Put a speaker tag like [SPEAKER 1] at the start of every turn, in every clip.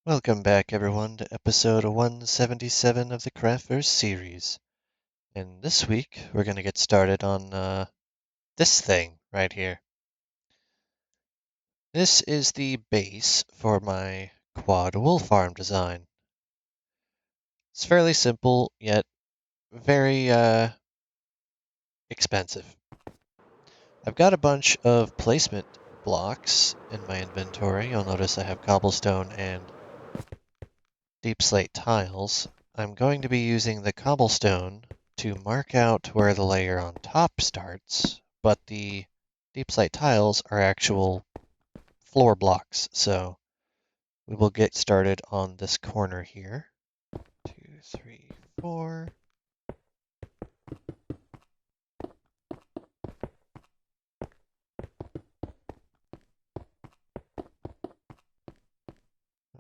[SPEAKER 1] Welcome back, everyone, to episode 177 of the Craftverse series. And this week, we're going to get started on this thing right here. This is the base for my quad wool farm design. It's fairly simple, yet very expensive. I've got a bunch of placement blocks in my inventory. You'll notice I have cobblestone and deep slate tiles. I'm going to be using the cobblestone to mark out where the layer on top starts, but the deep slate tiles are actual floor blocks, so we will get started on this corner here. 2, 3, 4.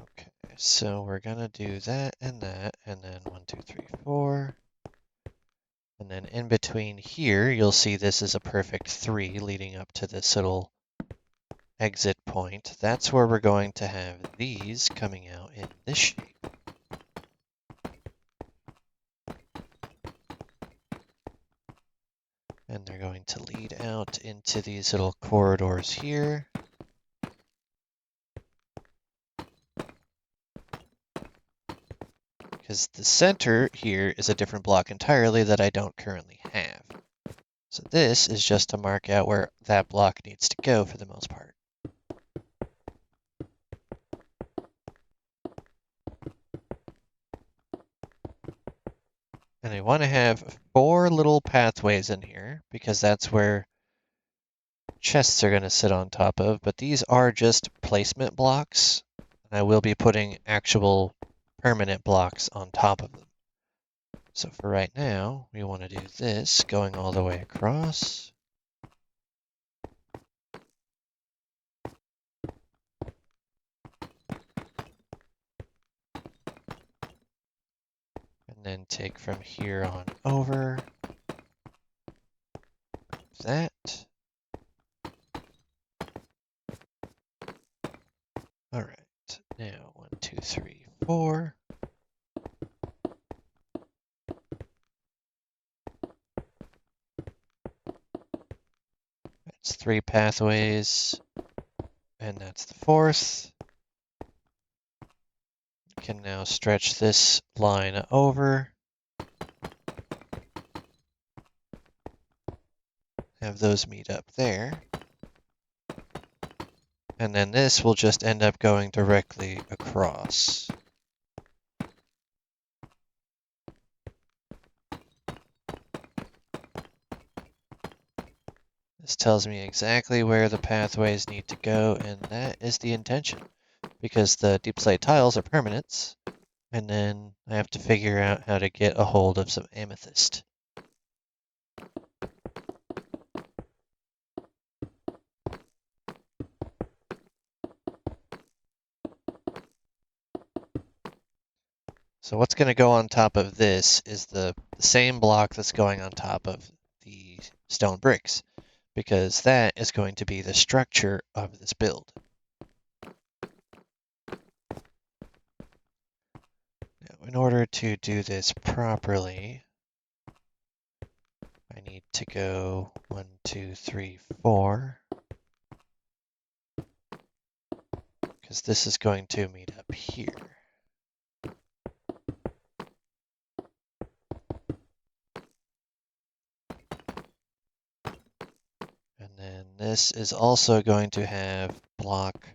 [SPEAKER 1] Okay, so we're gonna do that, and then 1, 2, 3, 4. And then in between here, you'll see this is a perfect 3 leading up to this little exit point. That's where we're going to have these coming out in this shape. And they're going to lead out into these little corridors here. Because the center here is a different block entirely that I don't currently have. So this is just to mark out where that block needs to go for the most part. And I want to have 4 little pathways in here because that's where chests are going to sit on top of, but these are just placement blocks. And I will be putting actual permanent blocks on top of them. So for right now, we want to do this going all the way across. And then take from here on over. That. All right, now 1, 2, 3, 4. That's 3 pathways, and that's the 4th. Can now stretch this line over. Have those meet up there. And then this will just end up going directly across. This tells me exactly where the pathways need to go, and that is the intention. Because the deep slate tiles are permanents, and then I have to figure out how to get a hold of some amethyst. So what's going to go on top of this is the same block that's going on top of the stone bricks, because that is going to be the structure of this build. Now, in order to do this properly, I need to go 1, 2, 3, 4, because this is going to meet up here. And then this is also going to have block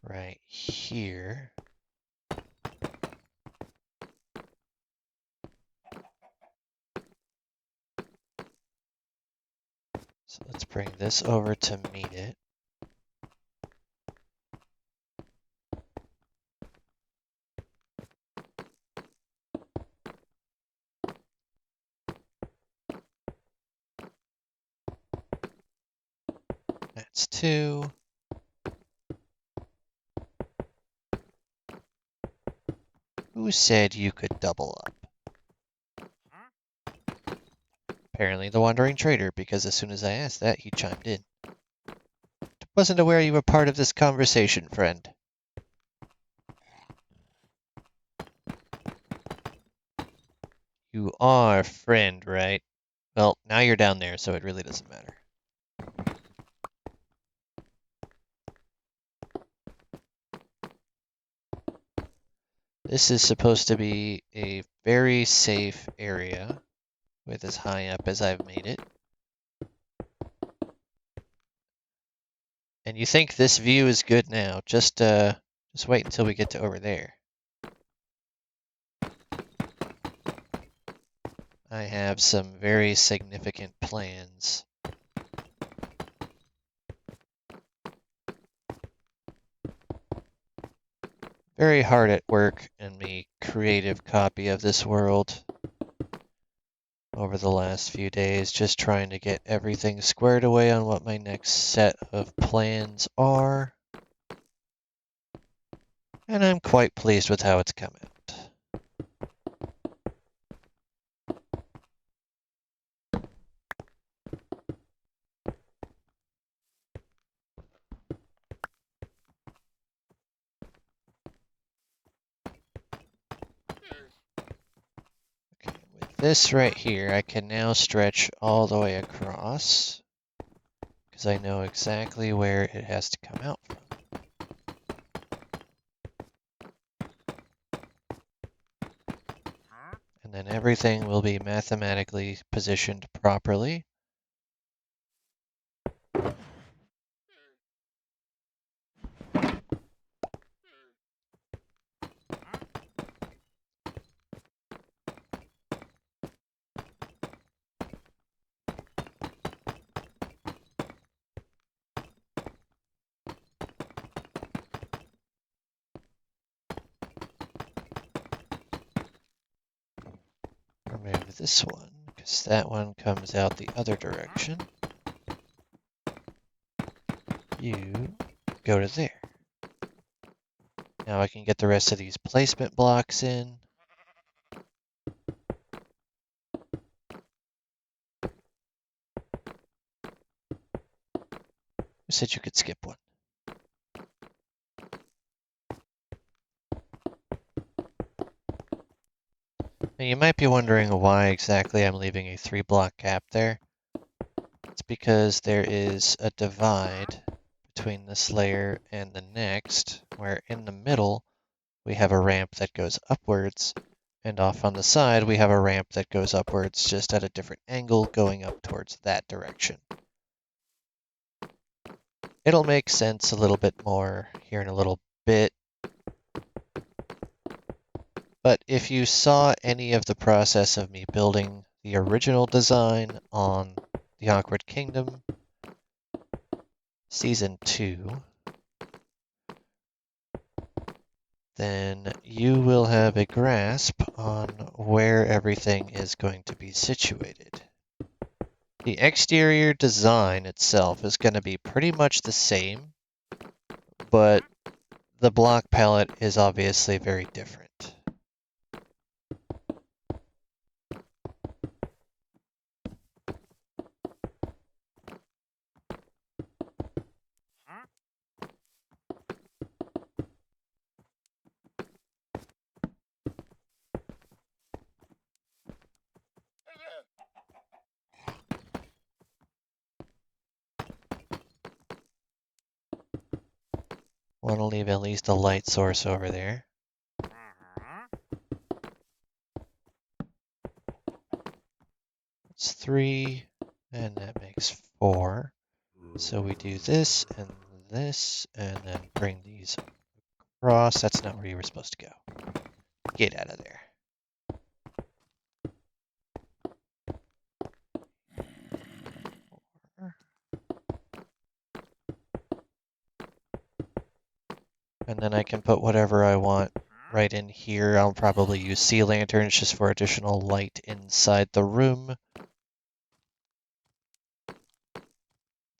[SPEAKER 1] right here. So let's bring this over to meet it. That's 2. Who said you could double up? Apparently the Wandering Trader, because as soon as I asked that, he chimed in. Wasn't aware you were part of this conversation, friend. You are a friend, right? Well, now you're down there, so it really doesn't matter. This is supposed to be a very safe area with as high up as I've made it. And you think this view is good now. Just wait until we get to over there. I have some very significant plans. Very hard at work in the creative copy of this world over the last few days, just trying to get everything squared away on what my next set of plans are. And I'm quite pleased with how it's come out. Okay, with this right here, I can now stretch all the way across because I know exactly where it has to come out from. And then everything will be mathematically positioned properly. Remove this one, because that one comes out the other direction. You go to there. Now I can get the rest of these placement blocks in. Who said you could skip one? Now you might be wondering why exactly I'm leaving a 3-block gap there. It's because there is a divide between this layer and the next, where in the middle we have a ramp that goes upwards, and off on the side we have a ramp that goes upwards just at a different angle going up towards that direction. It'll make sense a little bit more here in a little bit. But if you saw any of the process of me building the original design on the Awkward Kingdom Season 2, then you will have a grasp on where everything is going to be situated. The exterior design itself is going to be pretty much the same, but the block palette is obviously very different. Want to leave at least a light source over there. It's 3, and that makes 4. So we do this, and then bring these across. That's not where you were supposed to go. Get out of there. And then I can put whatever I want right in here. I'll probably use sea lanterns just for additional light inside the room.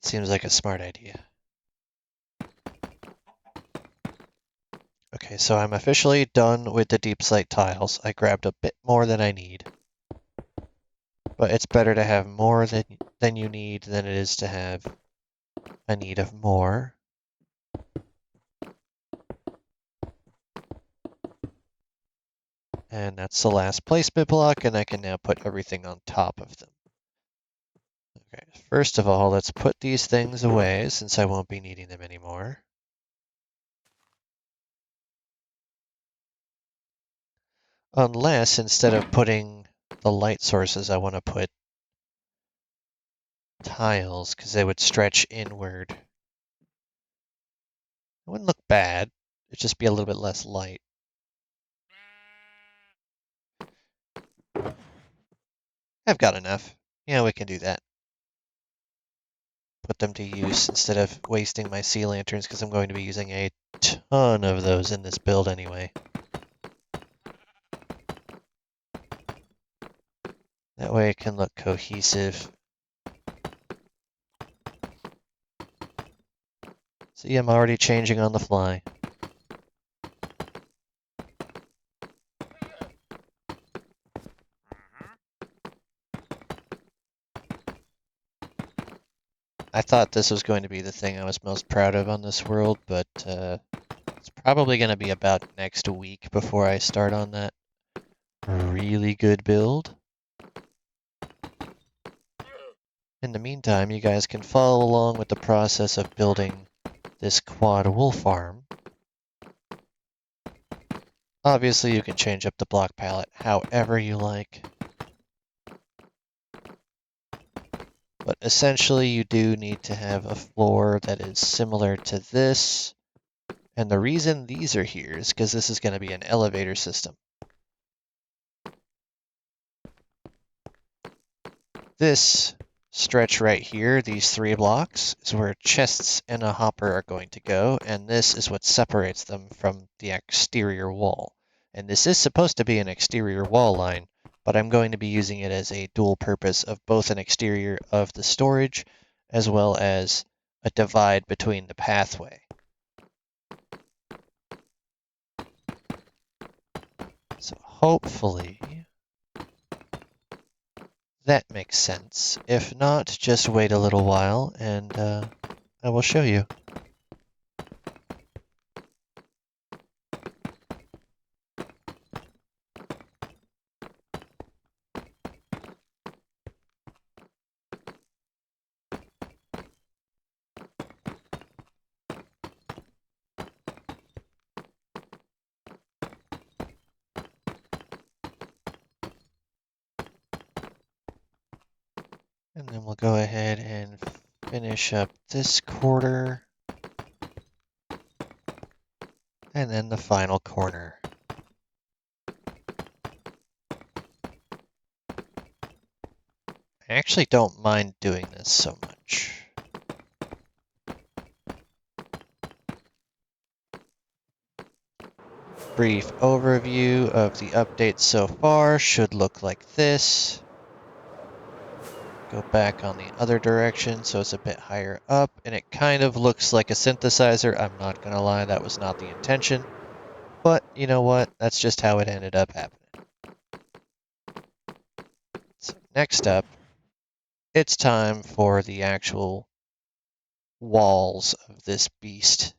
[SPEAKER 1] Seems like a smart idea. Okay, so I'm officially done with the deep slate tiles. I grabbed a bit more than I need. But it's better to have more than you need than it is to have a need of more. And that's the last placement block, and I can now put everything on top of them. Okay, first of all, let's put these things away since I won't be needing them anymore. Unless, instead of putting the light sources, I want to put tiles, because they would stretch inward. It wouldn't look bad. It'd just be a little bit less light. I've got enough. Yeah, we can do that. Put them to use instead of wasting my sea lanterns, because I'm going to be using a ton of those in this build anyway. That way it can look cohesive. See, I'm already changing on the fly. I thought this was going to be the thing I was most proud of on this world, but it's probably going to be about next week before I start on that really good build. In the meantime, you guys can follow along with the process of building this quad wool farm. Obviously, you can change up the block palette however you like. But essentially, you do need to have a floor that is similar to this. And the reason these are here is because this is going to be an elevator system. This stretch right here, these 3 blocks, is where chests and a hopper are going to go, and this is what separates them from the exterior wall. And this is supposed to be an exterior wall line, but I'm going to be using it as a dual purpose of both an exterior of the storage as well as a divide between the pathway. So hopefully that makes sense. If not, just wait a little while and I will show you. And then we'll go ahead and finish up this quarter. And then the final corner. I actually don't mind doing this so much. Brief overview of the updates so far should look like this. Go back on the other direction so it's a bit higher up, and it kind of looks like a synthesizer. I'm not gonna lie, that was not the intention. But you know what? That's just how it ended up happening. So next up, it's time for the actual walls of this beast.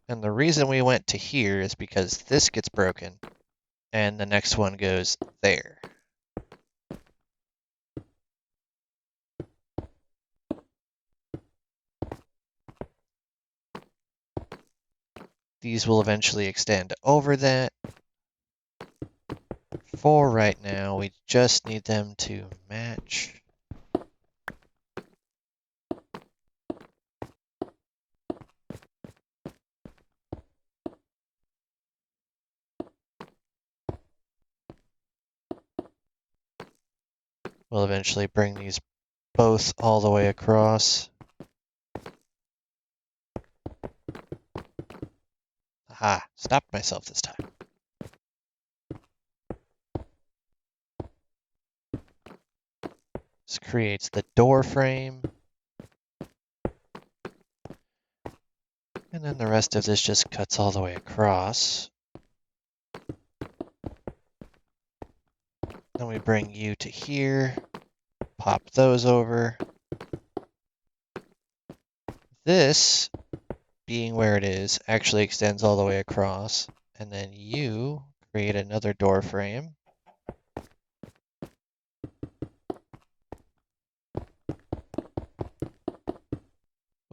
[SPEAKER 1] And the reason we went to here is because this gets broken and the next one goes there. These will eventually extend over that. For right now, we just need them to match. We'll eventually bring these both all the way across. Aha, stopped myself this time. This creates the door frame. And then the rest of this just cuts all the way across. Then we bring you to here, pop those over. This, being where it is, actually extends all the way across. And then you create another door frame.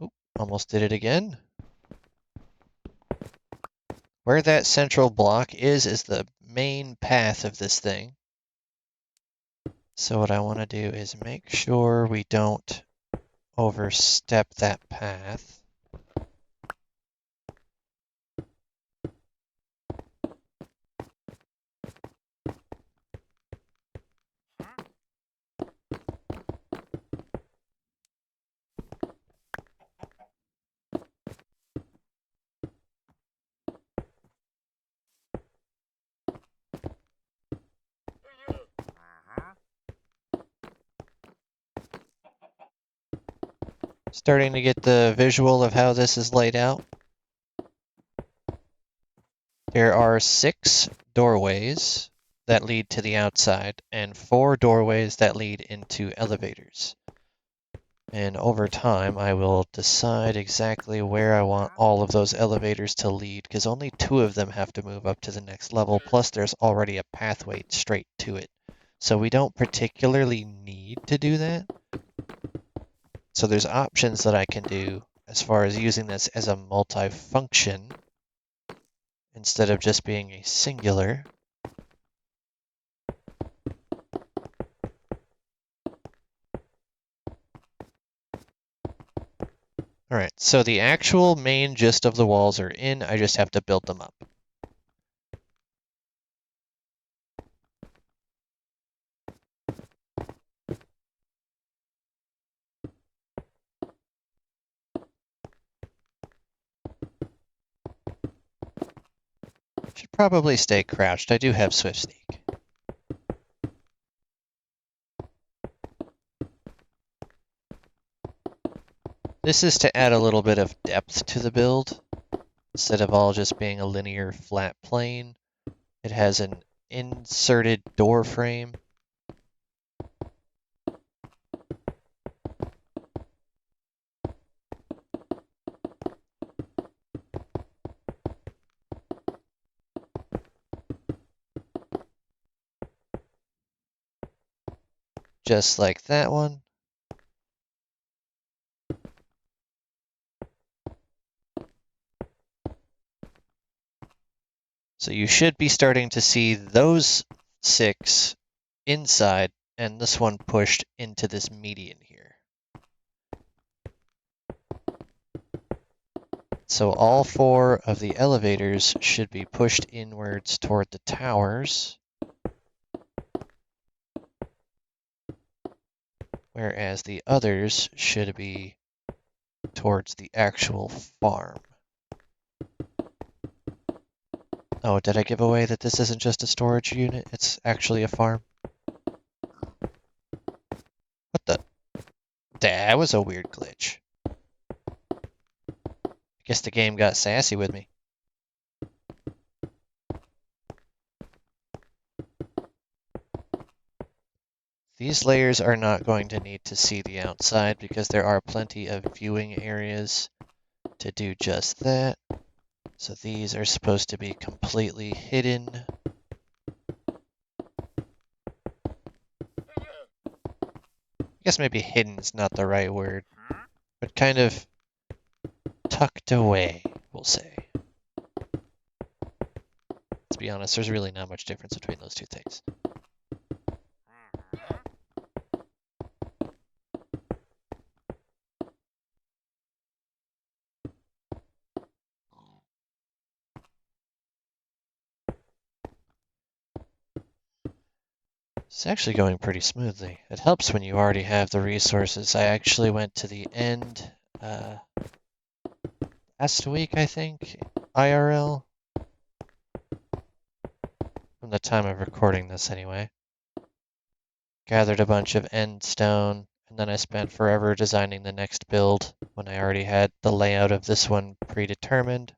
[SPEAKER 1] Oop, almost did it again. Where that central block is the main path of this thing. So what I want to do is make sure we don't overstep that path. Starting to get the visual of how this is laid out. There are 6 doorways that lead to the outside and 4 doorways that lead into elevators. And over time, I will decide exactly where I want all of those elevators to lead, because only 2 of them have to move up to the next level, plus there's already a pathway straight to it. So we don't particularly need to do that. So there's options that I can do as far as using this as a multi-function instead of just being a singular. All right, so the actual main gist of the walls are in, I just have to build them up. Should probably stay crouched. I do have Swift Sneak. This is to add a little bit of depth to the build. Instead of all just being a linear flat plane, it has an inserted door frame. Just like that one. So you should be starting to see those 6 inside and this one pushed into this median here. So all 4 of the elevators should be pushed inwards toward the towers, whereas the others should be towards the actual farm. Oh, did I give away that this isn't just a storage unit? It's actually a farm? What the? That was a weird glitch. I guess the game got sassy with me. These layers are not going to need to see the outside because there are plenty of viewing areas to do just that. So these are supposed to be completely hidden. I guess maybe hidden is not the right word, but kind of tucked away, we'll say. Let's be honest, there's really not much difference between those two things. It's actually going pretty smoothly. It helps when you already have the resources. I actually went to the end last week, I think, IRL. From the time of recording this, anyway. Gathered a bunch of end stone, and then I spent forever designing the next build when I already had the layout of this one predetermined.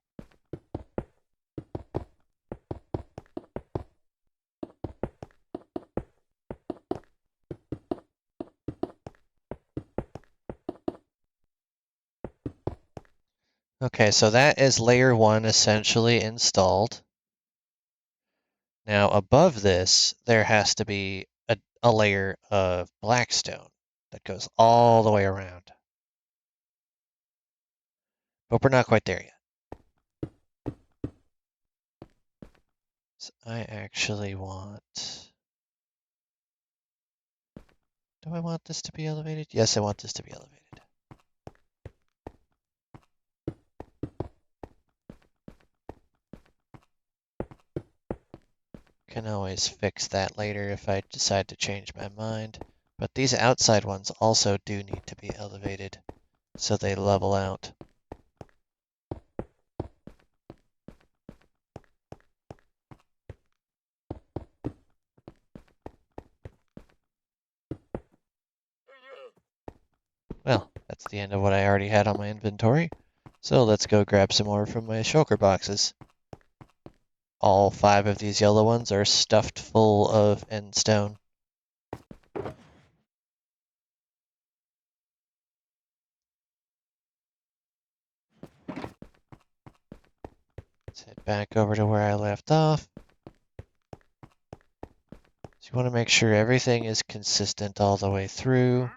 [SPEAKER 1] Okay, so that is layer 1 essentially installed. Now above this, there has to be a layer of blackstone that goes all the way around. But we're not quite there yet. So I actually want... Do I want this to be elevated? Yes, I want this to be elevated. Can always fix that later if I decide to change my mind. But these outside ones also do need to be elevated so they level out. Well, that's the end of what I already had on my inventory. So let's go grab some more from my shulker boxes. All 5 of these yellow ones are stuffed full of end stone. Let's head back over to where I left off. So you want to make sure everything is consistent all the way through.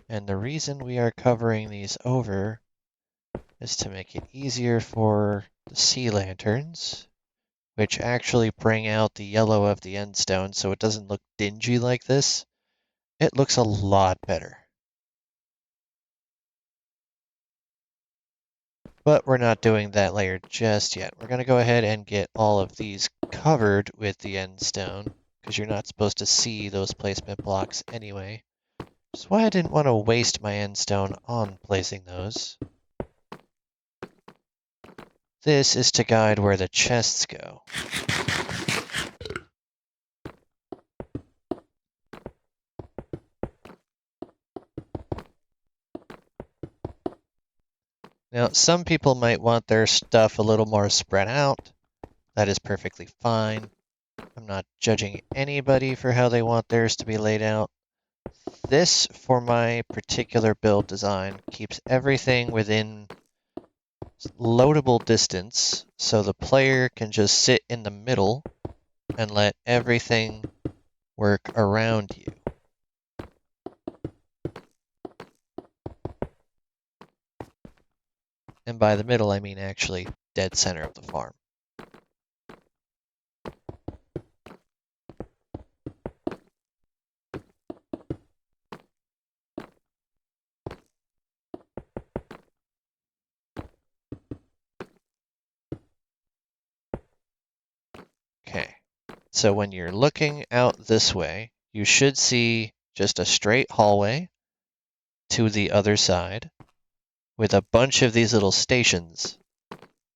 [SPEAKER 1] And the reason we are covering these over is to make it easier for the sea lanterns, which actually bring out the yellow of the end stone so it doesn't look dingy like this. It looks a lot better. But we're not doing that layer just yet. We're going to go ahead and get all of these covered with the end stone, because you're not supposed to see those placement blocks anyway. Which is why I didn't want to waste my end stone on placing those. This is to guide where the chests go. Now, some people might want their stuff a little more spread out. That is perfectly fine. I'm not judging anybody for how they want theirs to be laid out. This, for my particular build design, keeps everything within loadable distance, so the player can just sit in the middle and let everything work around you. And by the middle, I mean actually dead center of the farm. Okay, so when you're looking out this way, you should see just a straight hallway to the other side with a bunch of these little stations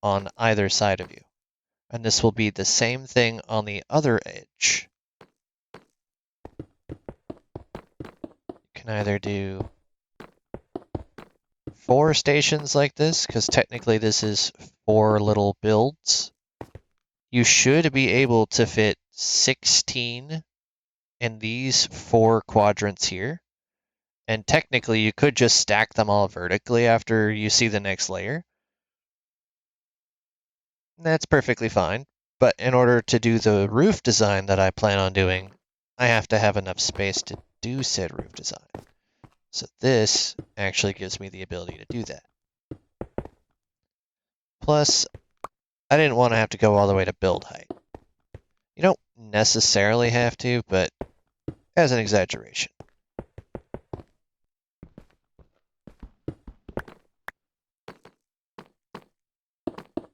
[SPEAKER 1] on either side of you. And this will be the same thing on the other edge. You can either do 4 stations like this, because technically this is 4 little builds. You should be able to fit 16 in these 4 quadrants here. And technically you could just stack them all vertically after you see the next layer. That's perfectly fine. But in order to do the roof design that I plan on doing, I have to have enough space to do said roof design. So this actually gives me the ability to do that. Plus, I didn't want to have to go all the way to build height. You don't necessarily have to, but as an exaggeration.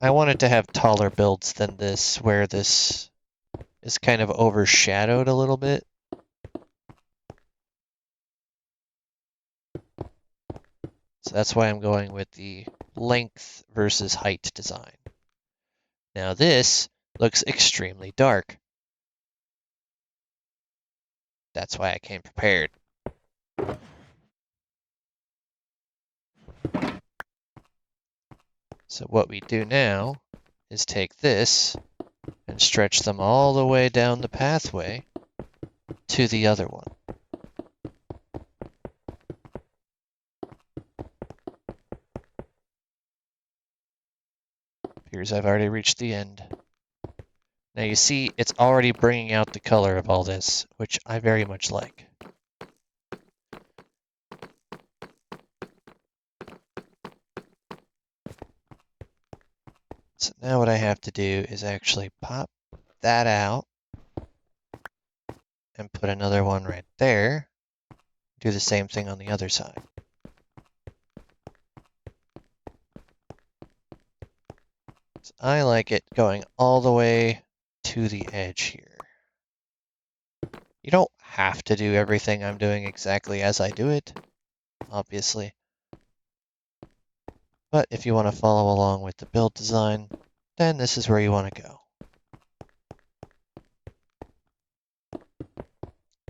[SPEAKER 1] I wanted to have taller builds than this, where this is kind of overshadowed a little bit. So that's why I'm going with the length versus height design. Now this looks extremely dark. That's why I came prepared. So what we do now is take this and stretch them all the way down the pathway to the other one. Appears I've already reached the end. Now you see, it's already bringing out the color of all this, which I very much like. So now what I have to do is actually pop that out and put another one right there. Do the same thing on the other side. So I like it going all the way to the edge here. You don't have to do everything I'm doing exactly as I do it, obviously. But if you want to follow along with the build design, then this is where you want to go.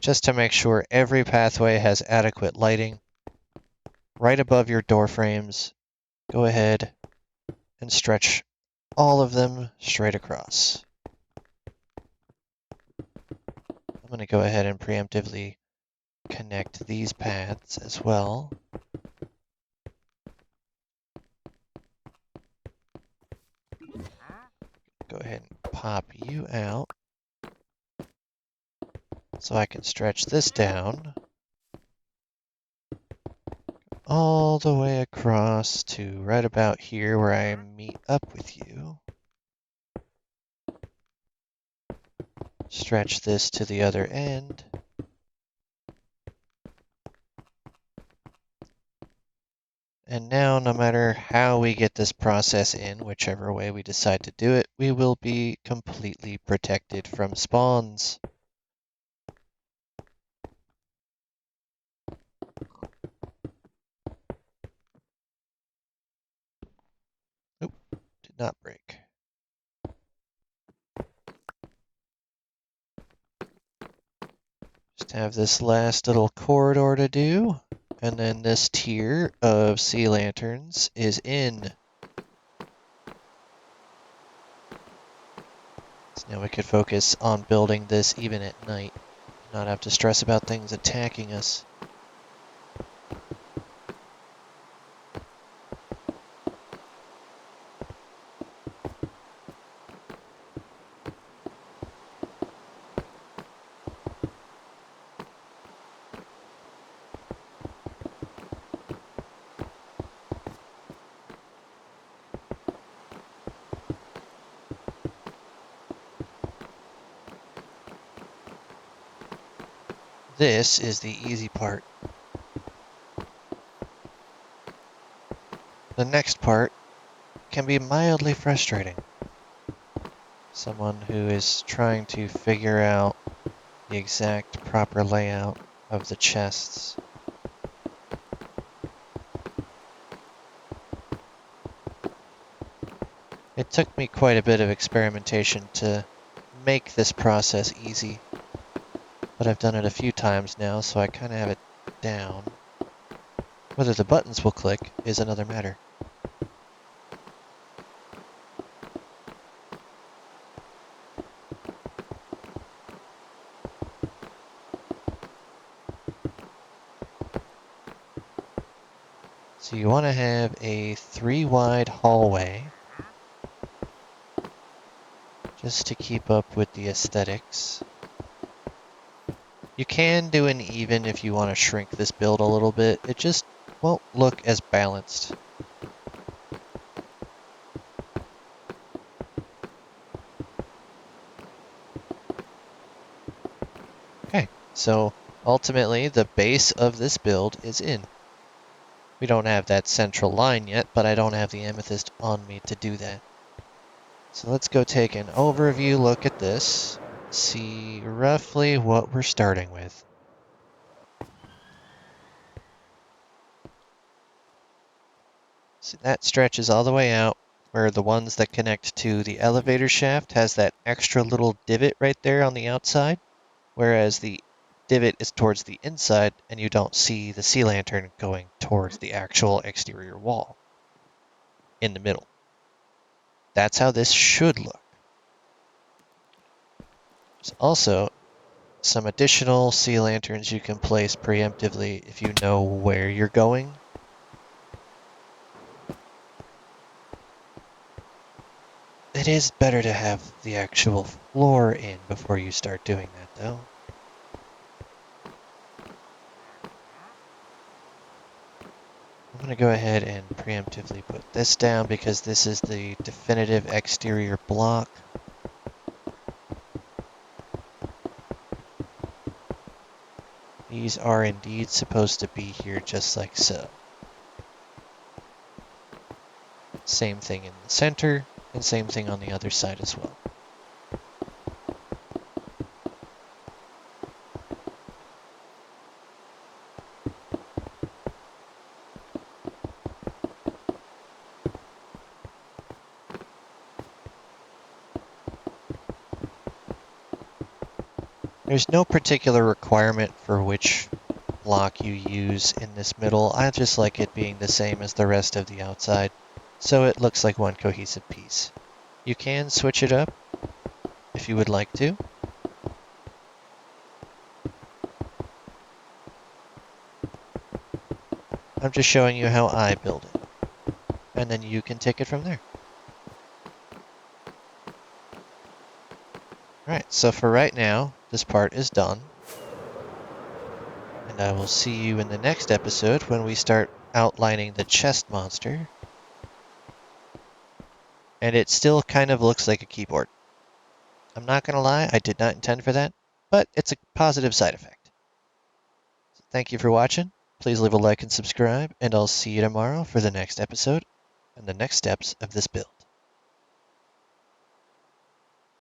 [SPEAKER 1] Just to make sure every pathway has adequate lighting, right above your door frames, go ahead and stretch all of them straight across. I'm going to go ahead and preemptively connect these paths as well. Go ahead and pop you out so I can stretch this down all the way across to right about here where I meet up with you. Stretch this to the other end. And now, no matter how we get this process in, whichever way we decide to do it, we will be completely protected from spawns. Oop, did not break. Just have this last little corridor to do, and then this tier of sea lanterns is in. So now we could focus on building this even at night, not have to stress about things attacking us. This is the easy part. The next part can be mildly frustrating. Someone who is trying to figure out the exact proper layout of the chests. It took me quite a bit of experimentation to make this process easy, but I've done it a few times now, so I kind of have it down. Whether the buttons will click is another matter. So you want to have a 3-wide hallway, just to keep up with the aesthetics. You can do an even if you want to shrink this build a little bit. It just won't look as balanced. Okay, so ultimately the base of this build is in. We don't have that central line yet, but I don't have the amethyst on me to do that. So let's go take an overview look at this, see roughly what we're starting with. So that stretches all the way out, where the ones that connect to the elevator shaft has that extra little divot right there on the outside, whereas the divot is towards the inside and you don't see the sea lantern going towards the actual exterior wall in the middle. That's how this should look. There's also some additional sea lanterns you can place preemptively if you know where you're going. is better to have the actual floor in before you start doing that, though. I'm going to go ahead and preemptively put this down because this is the definitive exterior block. These are indeed supposed to be here just like so. Same thing in the center, and same thing on the other side as well. There's no particular requirement for which block you use in this middle. I just like it being the same as the rest of the outside, so it looks like one cohesive piece. You can switch it up if you would like to. I'm just showing you how I build it, and then you can take it from there. Alright, so for right now, this part is done. And I will see you in the next episode when we start outlining the chest monster. And it still kind of looks like a keyboard. I'm not going to lie, I did not intend for that, but it's a positive side effect. So thank you for watching. Please leave a like and subscribe, and I'll see you tomorrow for the next episode and the next steps of this build.